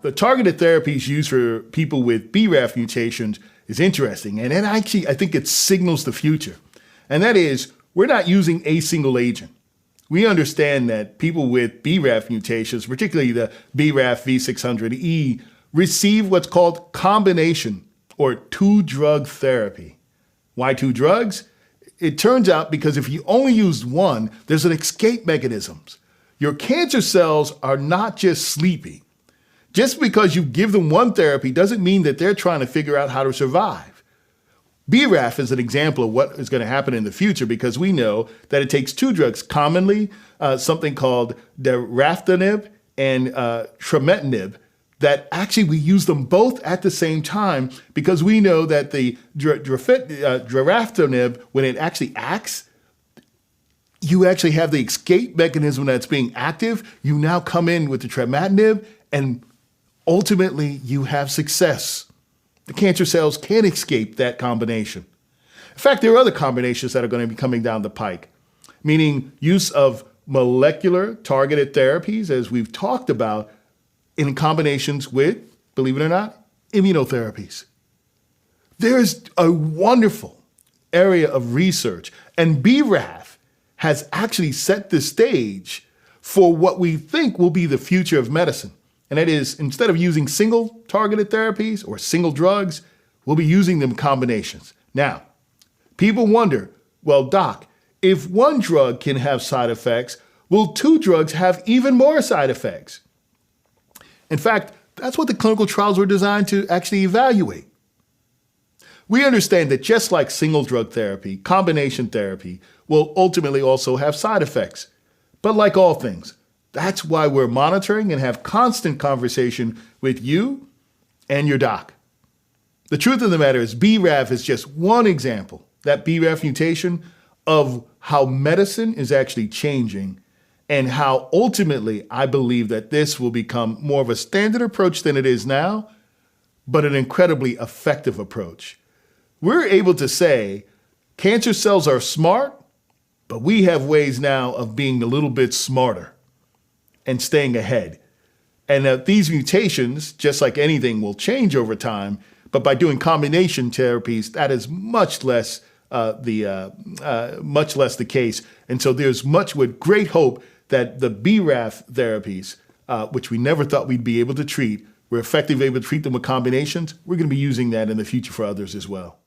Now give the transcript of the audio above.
The targeted therapies used for people with BRAF mutations is interesting, and actually I think it signals the future. And that is, we're not using a single agent. We understand that people with BRAF mutations, particularly the BRAF V600E, receive what's called combination or two-drug therapy. Why two drugs? It turns out because if you only use one, there's an escape mechanism. Your cancer cells are not just sleepy. Just because you give them one therapy doesn't mean that they're trying to figure out how to survive. BRAF is an example of what is going to happen in the future because we know that it takes two drugs, commonly something called daraxonib and trametinib, that actually we use them both at the same time because we know that the daraxonib, when it actually acts, you actually have the escape mechanism that's being active. You now come in with the trametinib and ultimately you have success. The cancer cells can't escape that combination. In fact, there are other combinations that are going to be coming down the pike, meaning use of molecular targeted therapies, as we've talked about, in combinations with, believe it or not, immunotherapies. There's a wonderful area of research, and BRAF has actually set the stage for what we think will be the future of medicine. And that is, instead of using single targeted therapies or single drugs, we'll be using them combinations. Now, people wonder, well, doc, if one drug can have side effects, will two drugs have even more side effects? In fact, that's what the clinical trials were designed to actually evaluate. We understand that just like single drug therapy, combination therapy will ultimately also have side effects. But like all things, that's why we're monitoring and have constant conversation with you and your doc. The truth of the matter is BRAF is just one example, that BRAF mutation, of how medicine is actually changing and how ultimately I believe that this will become more of a standard approach than it is now, but an incredibly effective approach. We're able to say cancer cells are smart, but we have ways now of being a little bit smarter and staying ahead. And that these mutations, just like anything, will change over time, but by doing combination therapies, that is much less the case. And so there's much with great hope that the BRAF therapies, which we never thought we'd be able to treat, we're effectively able to treat them with combinations. We're going to be using that in the future for others as well.